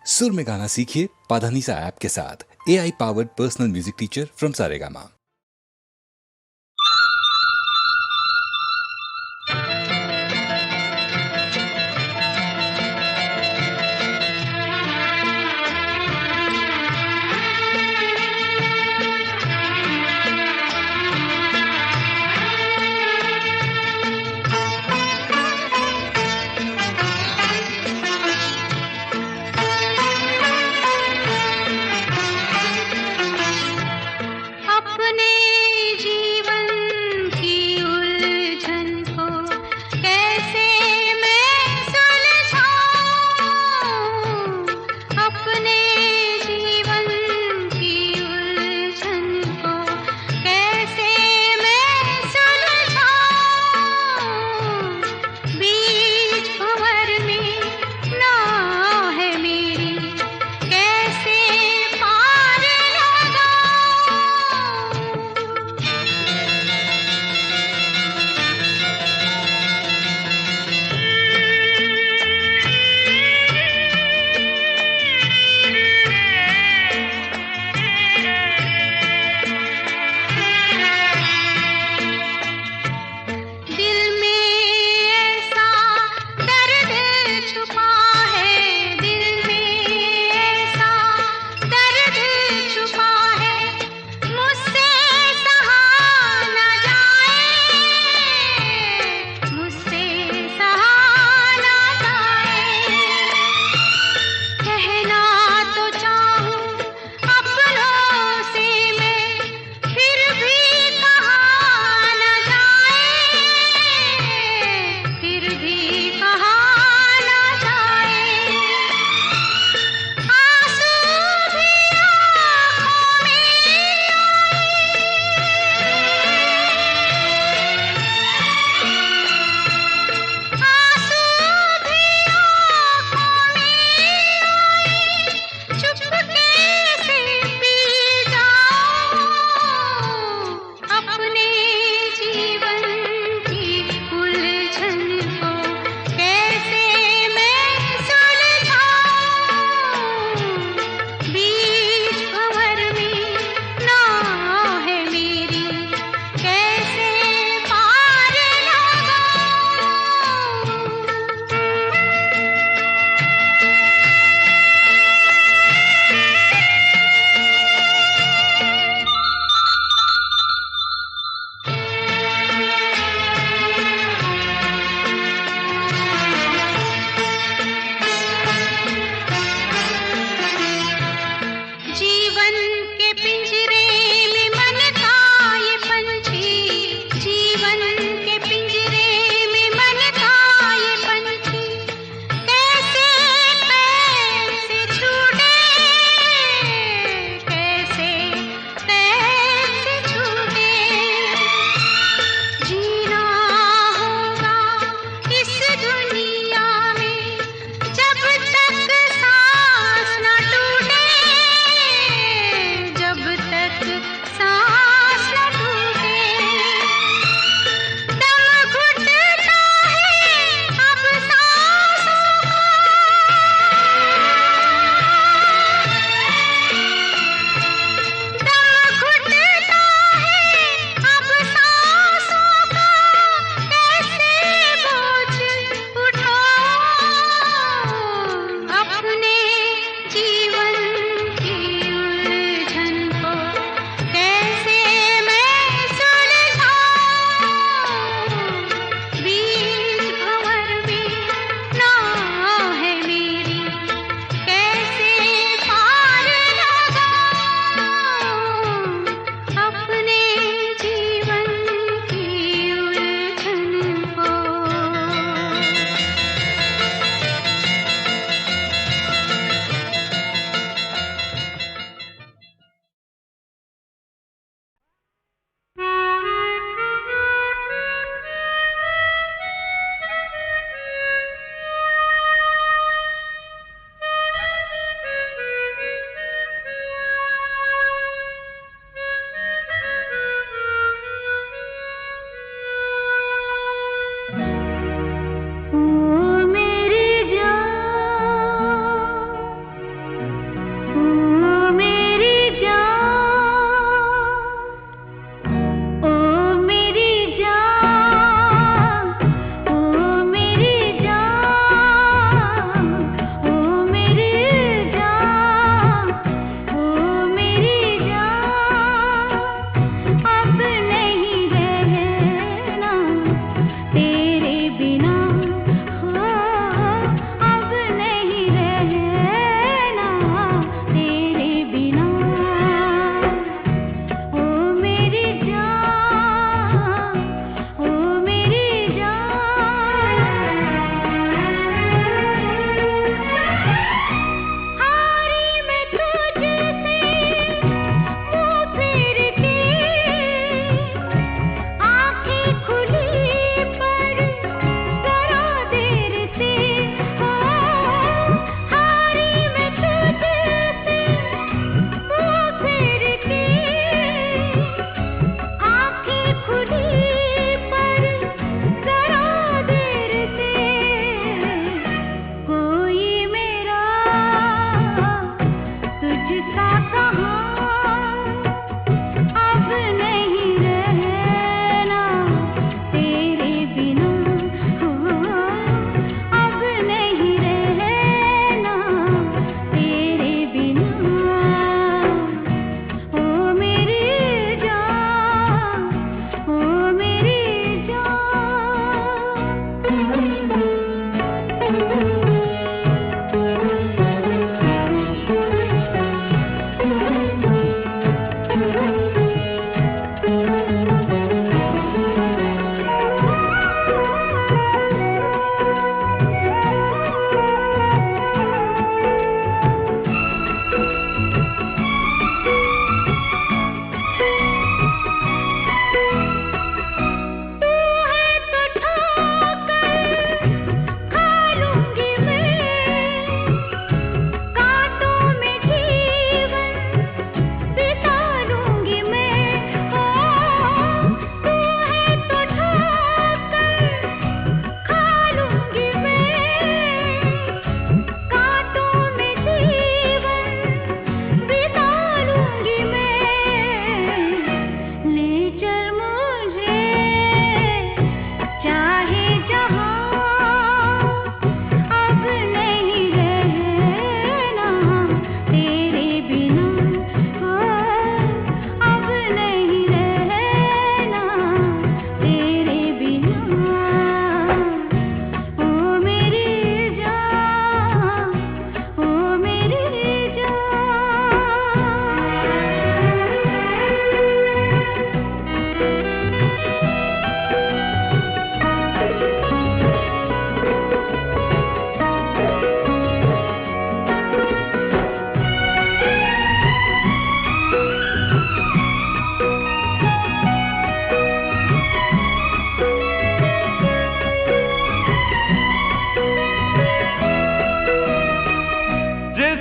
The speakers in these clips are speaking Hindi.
सुर में गाना सीखिए पाधानीसा ऐप के साथ। AI powered personal music teacher from Saregama. अपने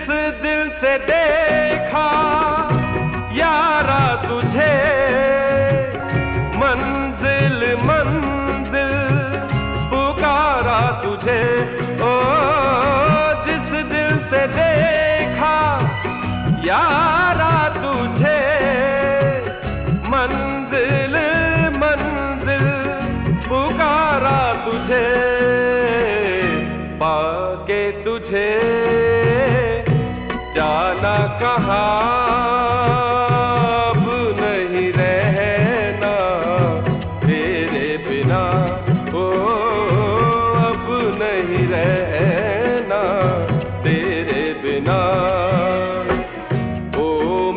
जिस दिल से देखा यारा तुझे, मंजिल मंजिल पुकारा तुझे। ओ जिस दिल से देखा यारा तुझे, मंजिल मंजिल पुकारा तुझे। पाके तुझे जाना कहाँ, अब नहीं रहना तेरे बिना। ओ अब नहीं रहना तेरे बिना। ओ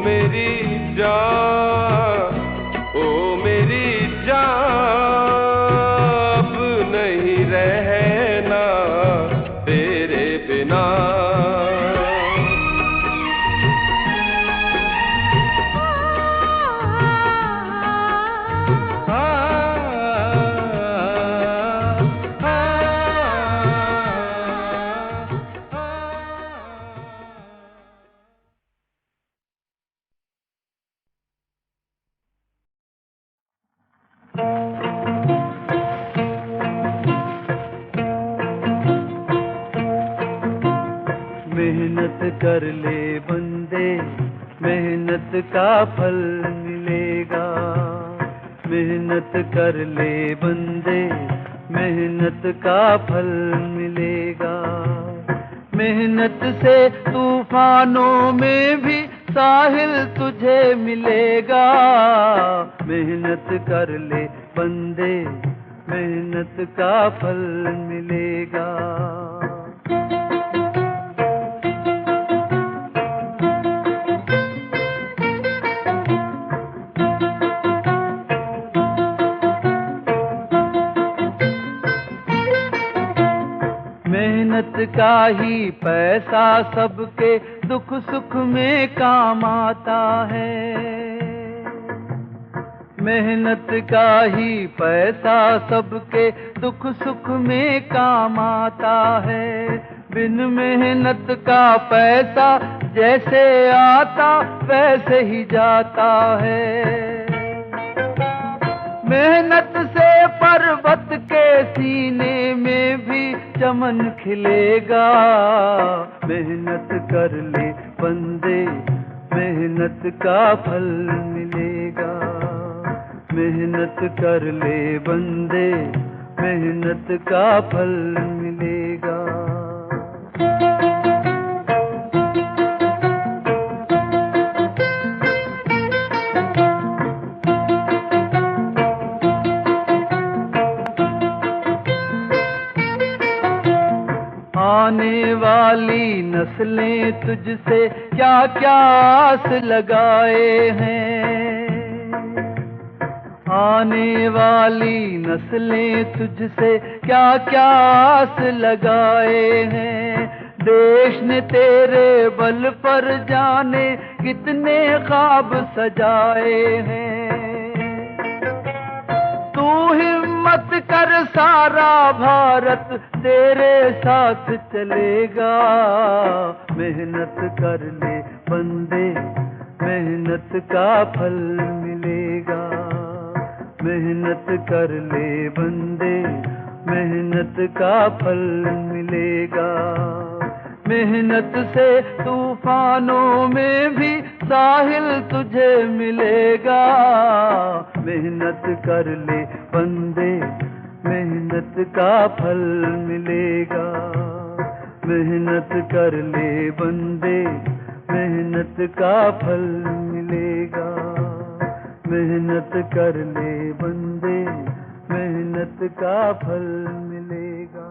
मेरी जान, ओ मेरी जान, अब नहीं रहना तेरे बिना। मेहनत कर ले बंदे, मेहनत का फल मिलेगा। मेहनत कर ले बंदे, मेहनत का फल मिलेगा। मेहनत से तूफानों में भी साहिल तुझे मिलेगा। मेहनत कर ले बंदे, मेहनत का फल मिलेगा। मेहनत का ही पैसा सबके दुख सुख में काम आता है। मेहनत का ही पैसा सबके दुख सुख में काम आता है। बिन मेहनत का पैसा जैसे आता वैसे ही जाता है। मेहनत से पर्वत के सीने में भी चमन खिलेगा। मेहनत कर ले बंदे, मेहनत का फल मिलेगा। मेहनत कर ले बंदे, मेहनत का फल मिलेगा। आने वाली नस्लें तुझसे क्या क्या आस लगाए हैं। आने वाली नस्लें तुझसे क्या क्या आस लगाए हैं। देश ने तेरे बल पर जाने कितने ख्वाब सजाए हैं। तू हिम्मत कर, सारा भारत तेरे साथ चलेगा। मेहनत कर ले बंदे, मेहनत का फल मिलेगा। मेहनत कर ले बंदे, मेहनत का फल मिलेगा। मेहनत से तूफानों में भी साहिल तुझे मिलेगा। मेहनत कर ले बंदे, मेहनत का फल मिलेगा। मेहनत कर ले बंदे, मेहनत का फल मिलेगा। मेहनत कर ले बंदे, मेहनत का फल मिलेगा।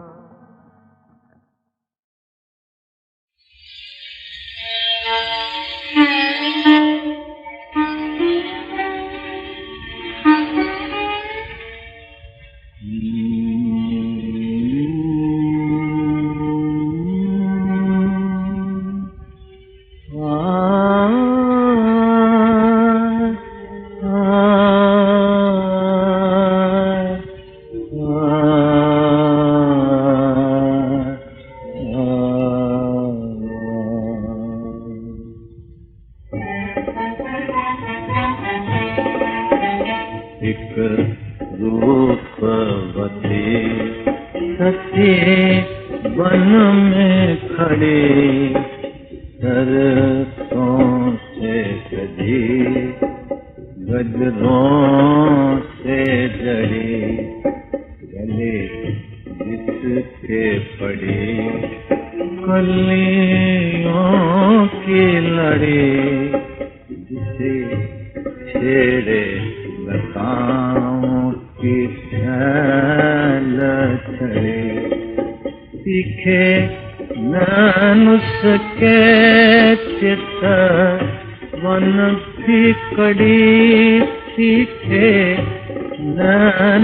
सरसों से सजी गजरों से जड़ी गले जिसके पड़ी कलियों की लड़ी जिसे छेड़े लताओं की छैल छड़े तीखे उसके चित वन भी कड़ी सीखे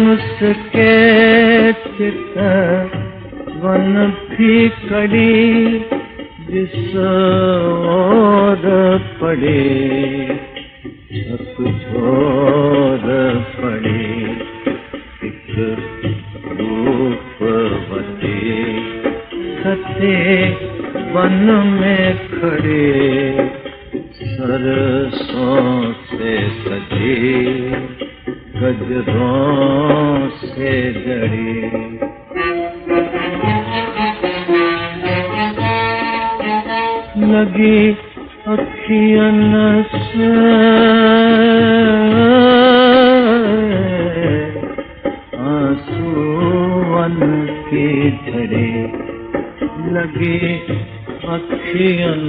उसके चित वन भी कड़ी जिस ओर पड़े झकझोर पड़ी एक रूपवती सते वन में खड़े सरसों से सजी गजरों से जड़ी लगी अखियन से आंसुअन की झड़ी लगी अखियन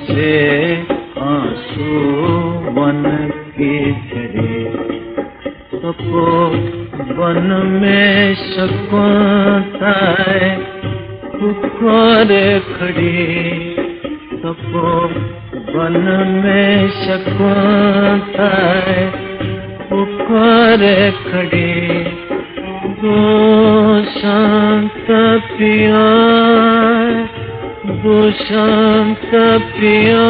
से आंसुअन की झड़ी तपो वन में शकुंतलाएं पुकारे खड़ी तपो वन में शकुंतलाएं पुकारे खड़ी दो शांत पिया दो शांत पिया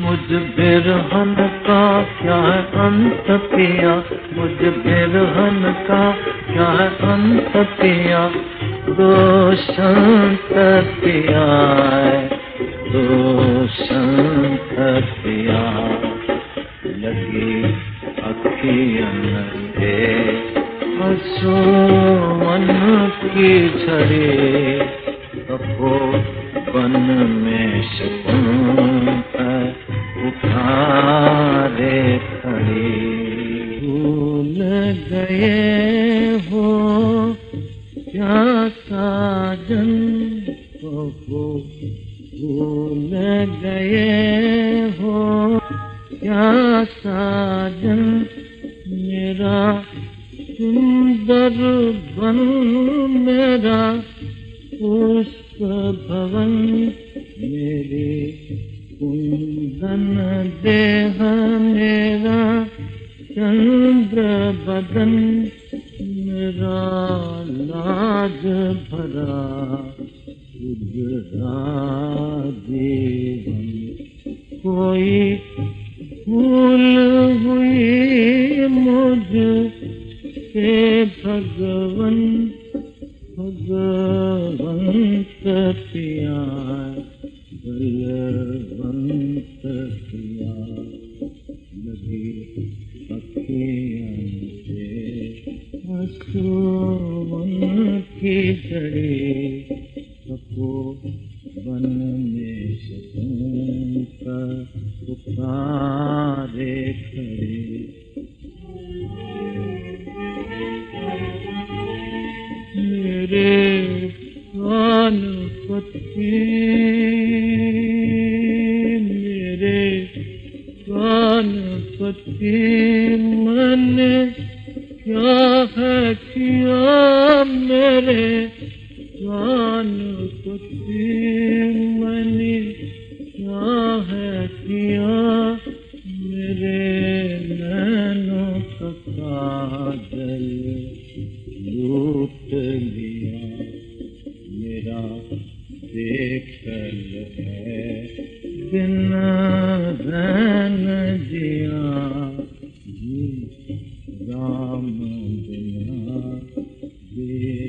मुझ बिरहन का क्या है अंत पिया मुझ बिरहन का क्या है अंत पिया दो शांत पिया दो शांत पिया लगी अखियन से आंसुअन की झड़ी तपो वन में शकुंतला पुकारे खड़ी भूल गए हो क्या साजन को भूल गए हो क्या साजन मेरा सुंदर बन मेरा पुष्प भवन मेरे कुंदन देह मेरा चंद्र बदन मेरा लाज भरा उजड़ा जीवन कोई भूल हुई मुझ से भगवन भगवंत पिया बलवंत पिया लगी अखियन से आंसुअन की झड़ी तपो वन में शकुंतला पुकारे खड़ी मेरे कानपति मेरे कानपति मैंने क्या है किया मेरे कानपति मैंने क्या है किया मेरे नैनों का काजल लूट लिया मेरा देखल है बिना रैन जिया राम बिना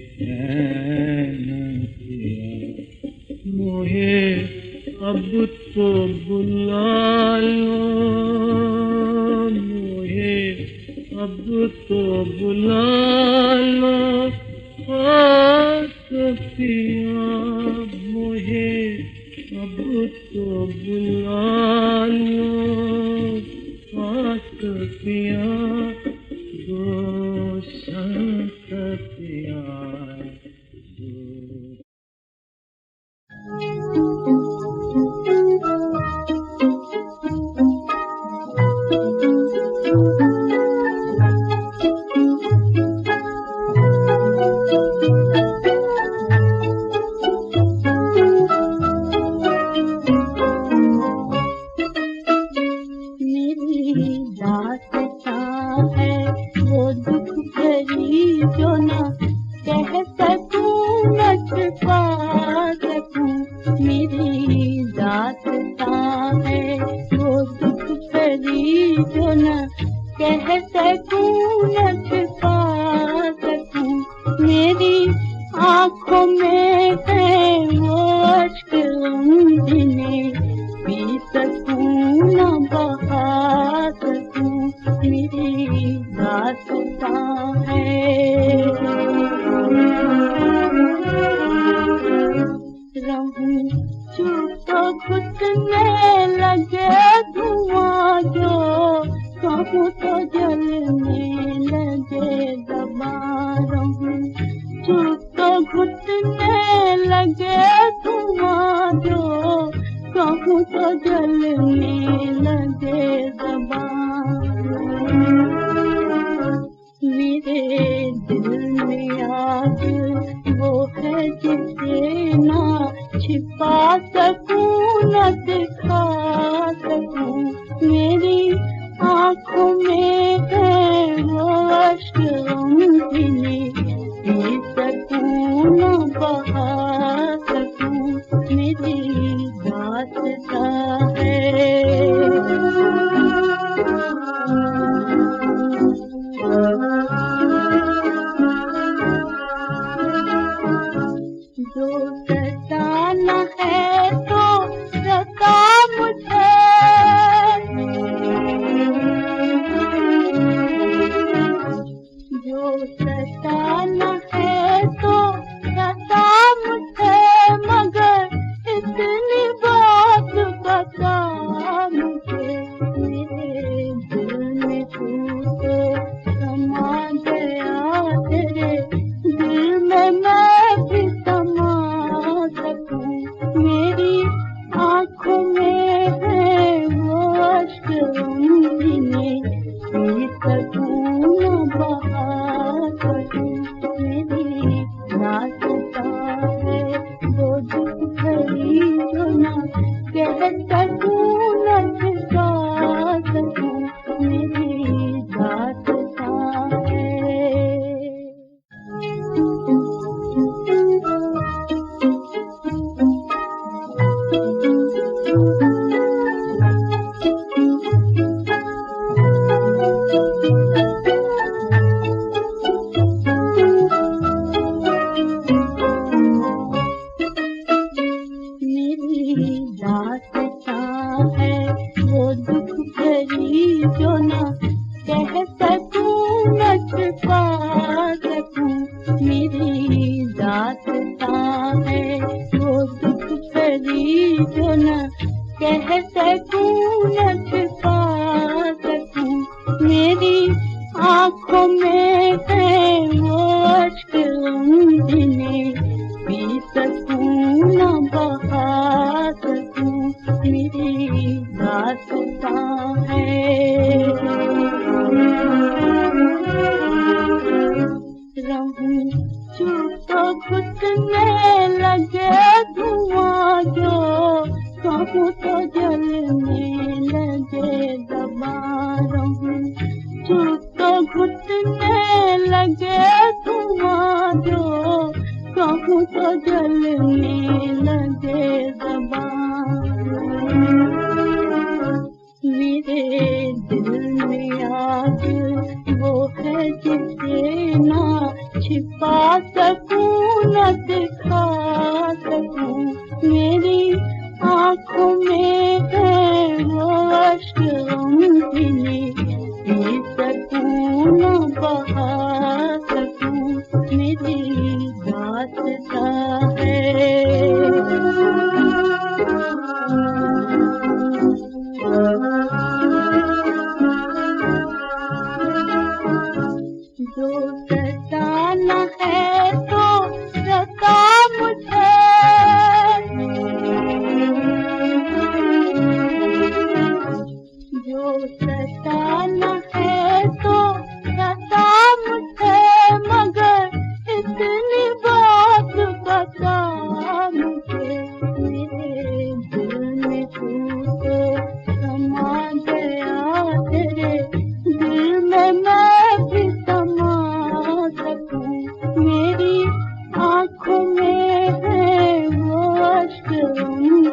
बेचैन किया मोहे अब तो बुला लो मोहे अब तो बुला लो पास पिया मुझे अब तो बुला लो, पास पिया दो संत पिया दो। मेरी रात का जो सताना है तो सता मुझे, जो सताना है तो सता मुझे, मगर इतनी बात बता मुझे, मेरे दिल में तू तो समा गया, तेरे दिल में मैं भी समा सकूं, मेरी आँखों में है वो अश्क में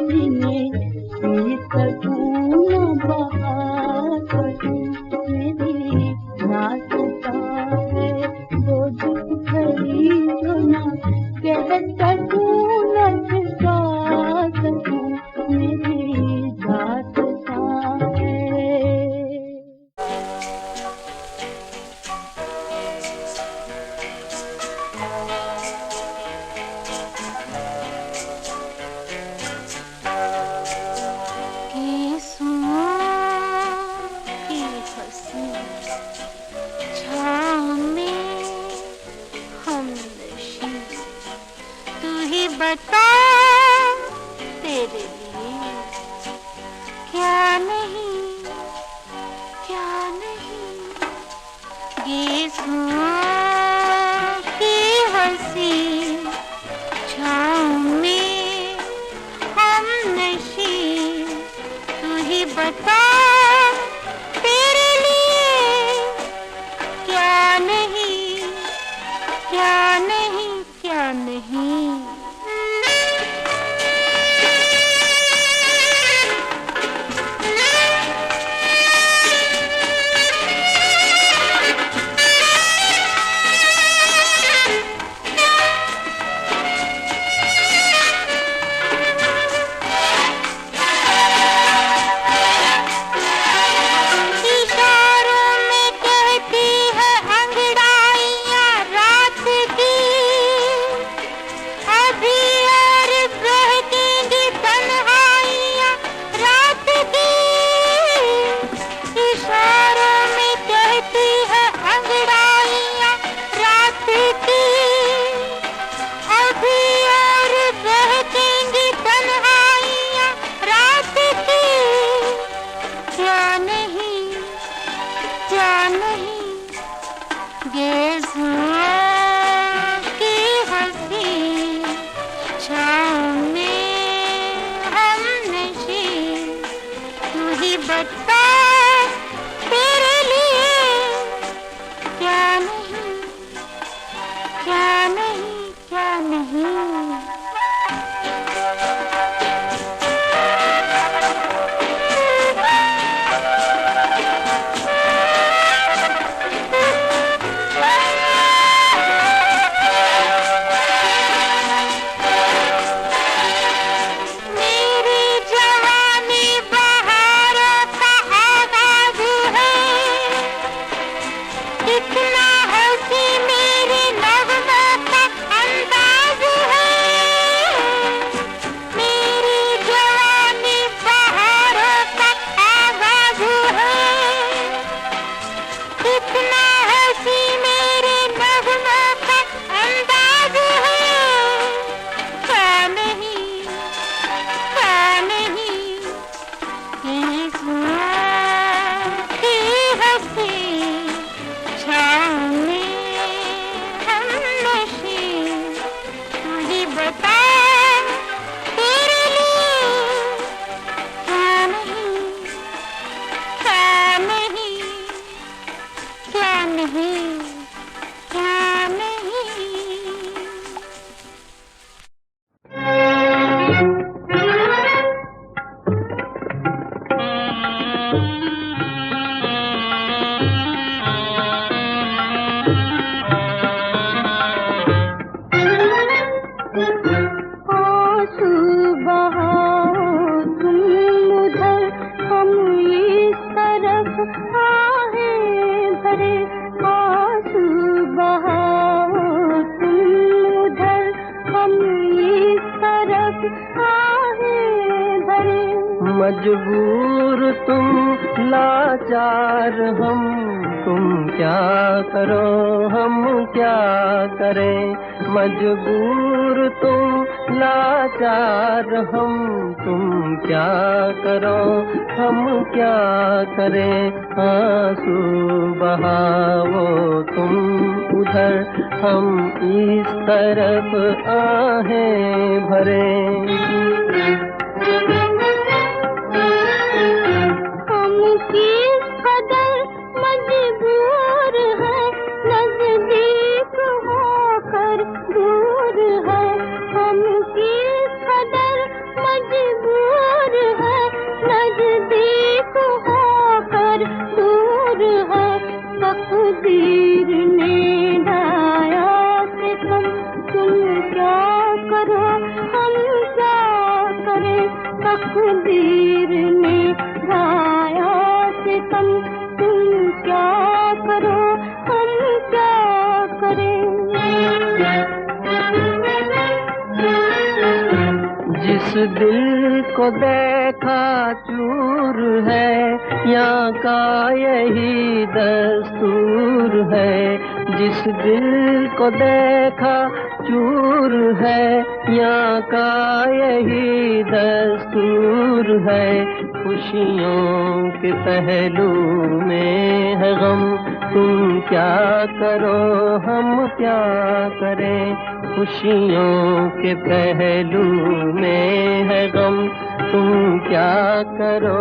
पी सकूं न बहा सकूं, मेरी रास्ता है वो दुख भरी जो न कह सकूं न छिपा सकूं, मेरी रास्ता है। बता तेरे लिए क्या नहीं, क्या नहीं, ये सांस की हंसी छाँव में हम नशी, तू ही बता तेरे लिए क्या नहीं, क्या नहीं, क्या नहीं। बता तेरे लिए क्या नहीं, क्या नहीं, क्या नहीं। आहें भरे आंसू बहाओ तुम उधर, हम इस तरफ आहें भरे। मजबूर तुम लाचार हम, तुम क्या करो हम क्या करें। मजबूर तुम लाचार हम, तुम क्या करो हम क्या करें। आंसू बहाओ तुम उधर, हम इस तरफ आहें भरे। हम किस कदर मजबूर है, नजदीक होकर दूर है। हम किस कदर मजबूर है, नजदीक होकर दूर है। तकदीर ने ढाया सितम, तुम क्या करो हम क्या करें। तकदीर ने ढाया सितम, तुम क्या करो हम क्या करें। जिस दिल को देखा चूर है, यहाँ का यही दस्तूर है। जिस दिल को देखा चूर है, यहाँ का यही दस्तूर है। खुशियों के पहलू में है गम, तुम क्या करो हम क्या करें। खुशियों के पहलू में है गम, तुम क्या करो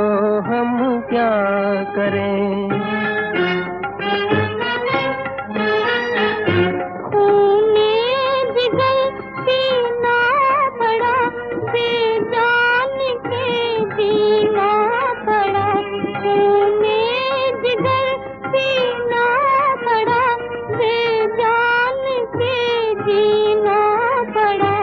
हम क्या करें। खूने जिगर पीना पड़ा, बेजान के जीना पड़ा। खूने जिगर पीना पड़ा, बेजान के जीना पड़ा।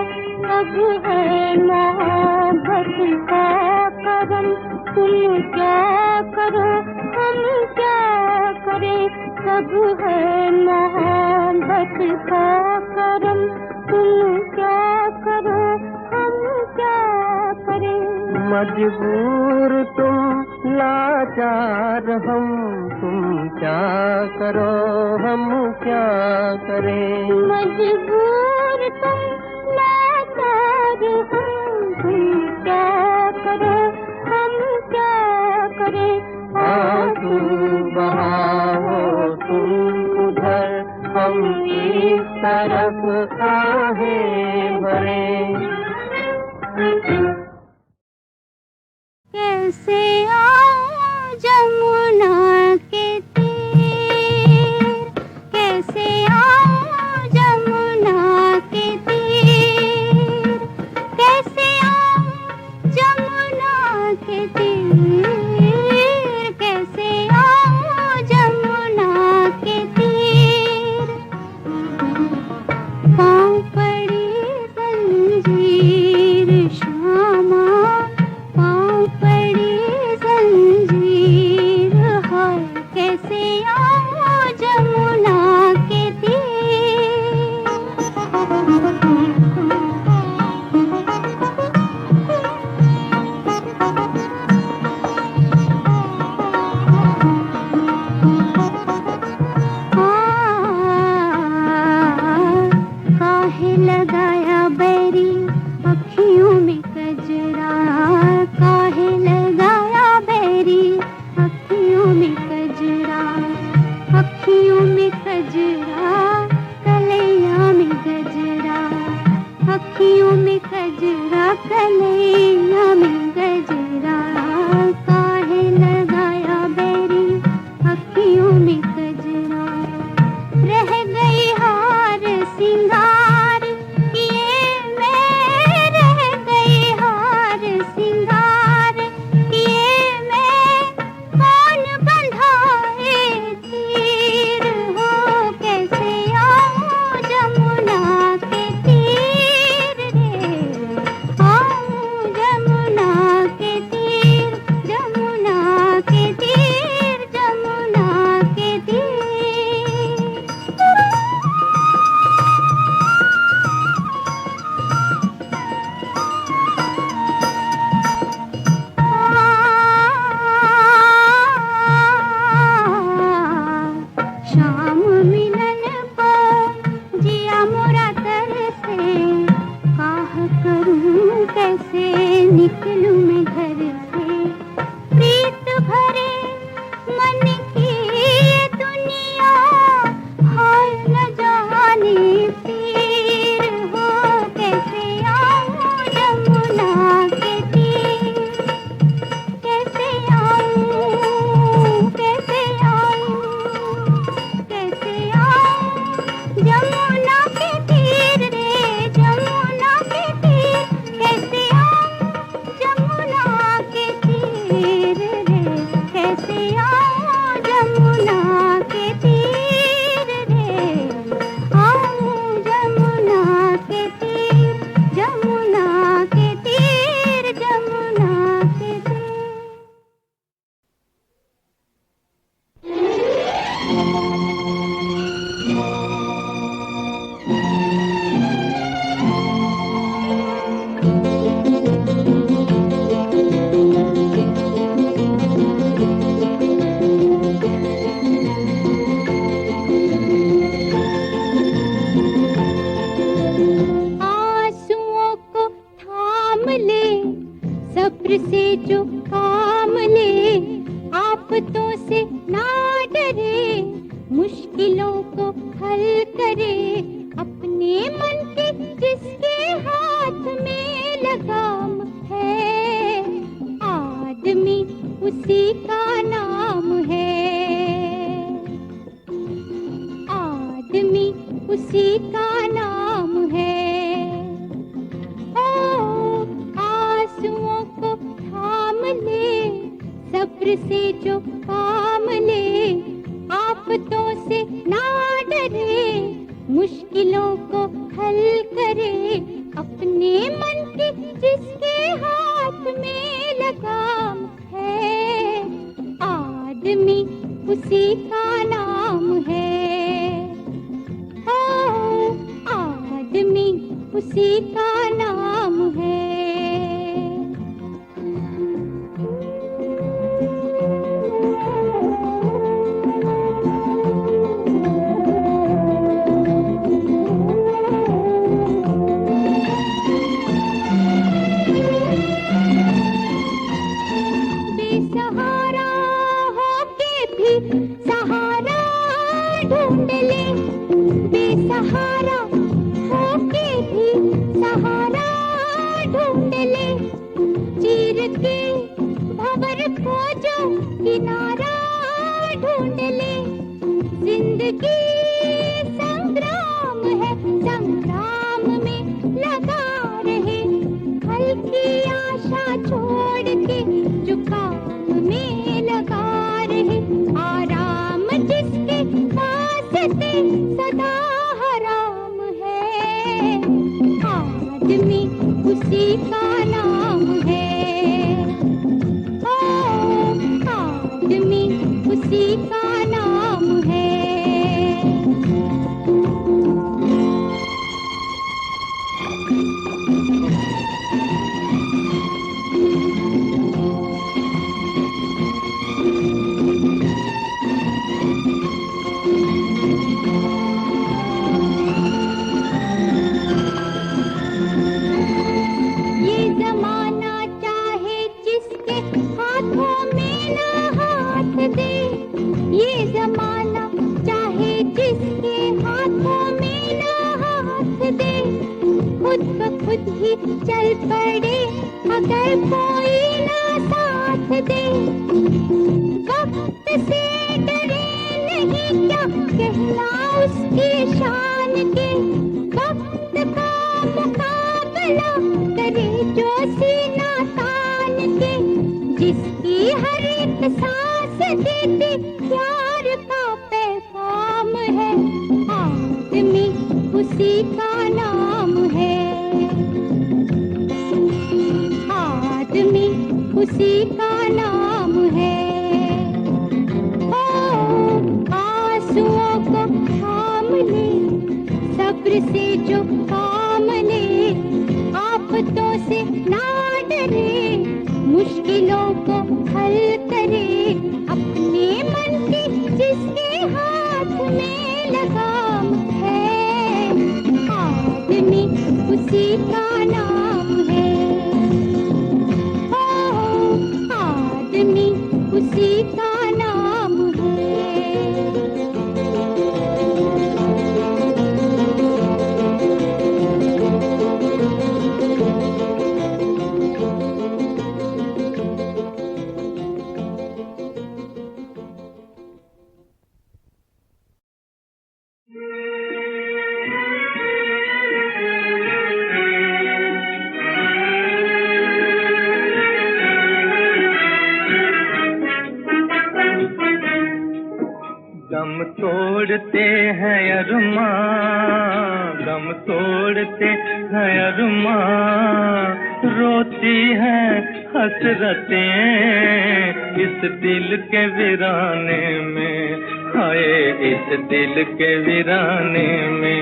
अब है मोहब्बत का करम, तुम क्या करो हम क्या करें। सब है मोहब्बत का करम, तुम क्या करो हम क्या करें। मजबूर तुम लाचार हम, तुम क्या करो हम क्या करें। मजबूर तुम लाचार हम, तुम क्या करो हम क्या करें। आंसू बहाओ तुम उधर, हम इस तरफ आहें भरे। कैसे आऊं जमुना के तीर, कैसे आऊं जमुना के तीर। कैसे आऊं जमुना के तीर, कैसे आऊं जमुना के तीर। पाँव पड़ी जंजीर श्यामा, पाँव पड़ी जंजीर। हाय कैसे आऊं जमुना के तीर। काहे लगाया बैरी अखियों में कजरा, काहे लगाया बैरी अखियों में कजरा। अखियों में कजरा, कलैया में गजरा। अखियों में कजरा, कलैया में गजरा। काहे लगाया बैरी अखियों में कजरा। रह गई हार सिंगार किए मैं, रह गई हार सिंगार किए मैं। कौन बंधाए तीर हो, कैसे आऊं जमुना के तीर रे। आऊं जमुना के करूं, कैसे निकलूं मैं घर से। प्रीत भरे मन की ये दुनिया, हाय न जाने पीर हो, कैसे आऊं जमुना के तीर, कैसे आऊं, कैसे आऊं, कैसे आऊं जमुना के तीर रे, जमुना के तीर, कैसे आऊं जमुना के तीर रे, कैसे आऊं जमुना के तीर रे, आऊं जमुना के तीर, जमुना के तीर, जमुना के तीर। आंसुओं को थाम ले, सब्र से जो काम ले, आफतों से ना डरे, मुश्किलों को हल करे, अपने मन के जिसके हाथ में लगाम है, आदमी उसी का नाम है, आदमी उसी का नाम है। ओ आंसुओं को थाम ले, सब्र से जो काम ले, आफतों से ना डरे, मुश्किलों को हल करे, अपने मन के जिसके हाथ में लगाम है, आदमी उसी का नाम है। ओ आदमी उसी का नाम है। बेसहारा होके भी सहारा ढूंढ ले, बेसहारा होके भी सहारा ढूंढ ले, चीर के भंवर को जो किनारा ढूंढ ले, जिंदगी संग्राम है, संग्राम में लगा रहे, हल्की आशा छोड़ के जो काम में लगा रहे, आराम जिसके वास्ते सदा हराम है, आदमी उसी का नाम है। ओ आदमी उसी का नाम है। ये जमाना चाहे जिसके हाथों में ना हाथ दे, ये जमाना चाहे जिसके हाथों में ना हाथ दे, खुद ब खुद ही चल पड़े अगर कोई ना साथ दे, वक्त से डरे नहीं क्या कहना उसकी शान के, वक्त का मुकाबला करे जो सीना तान के, जिसकी हर एक सांस देती प्यार का पैगाम है, आदमी उसी का नाम है, आदमी उसी का नाम है। ओ आंसुओं को थाम ले, सब्र से जो काम ले, आफतों से ना डरे, मुश्किलों को हल करे, अपने मन की जिसके हाथ में लगाम है, आदमी उसी का नाम तोड़ते हैं अरमान, दम तोड़ते हैं अरमान, रोती हैं हसरतें इस दिल के वीराने में, हाय इस दिल के वीराने में।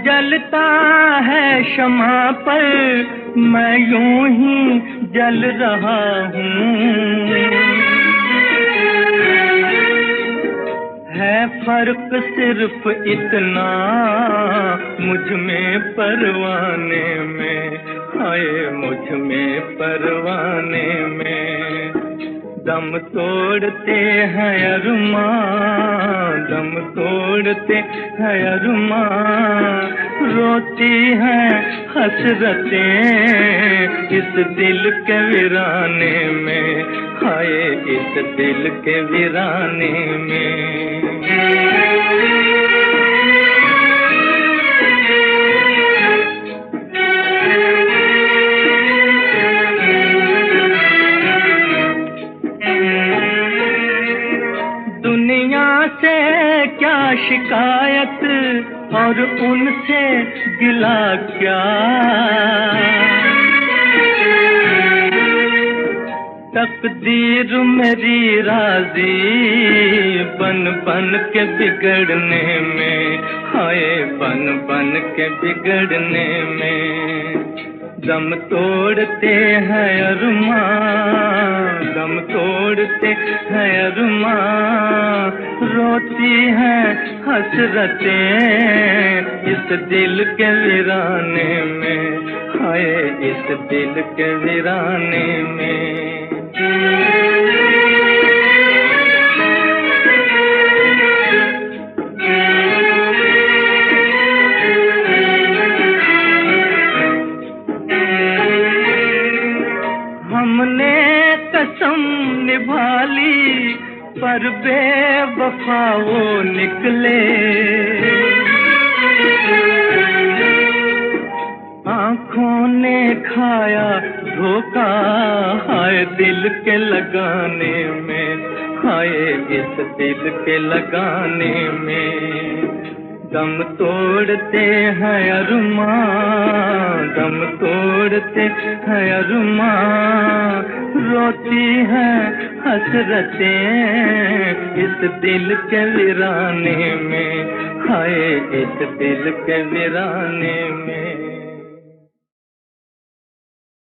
जलता है शमा पर, मैं यूं ही जल रहा हूँ, है फर्क सिर्फ इतना मुझ में परवाने में, हाय मुझ में परवाने में। दम तोड़ते हैं अरमान, दम तोड़ते हैं अरमान, रोती हैं हसरतें इस दिल के वीराने में, हाय इस दिल के वीराने में। दुनिया से क्या शिकायत और उनसे गिला क्या, तकदीर मेरी राजी बन बन के बिगड़ने में, हाय बन बन के बिगड़ने में। दम तोड़ते हैं अरमान, दम तोड़ते हैं अरमान, रोती हैं हसरतें इस दिल के वीराने में, हाय इस दिल के वीराने में। हमने कसम निभा ली पर बेवफा वो निकले, आँखों ने खाया धोखा हाय दिल के लगाने में, हाय इस दिल के लगाने में। दम तोड़ते हैं अरमान, दम तोड़ते हैं अरमान, रोती हैं हसरतें इस दिल के वीराने में, हाय इस दिल के वीराने में।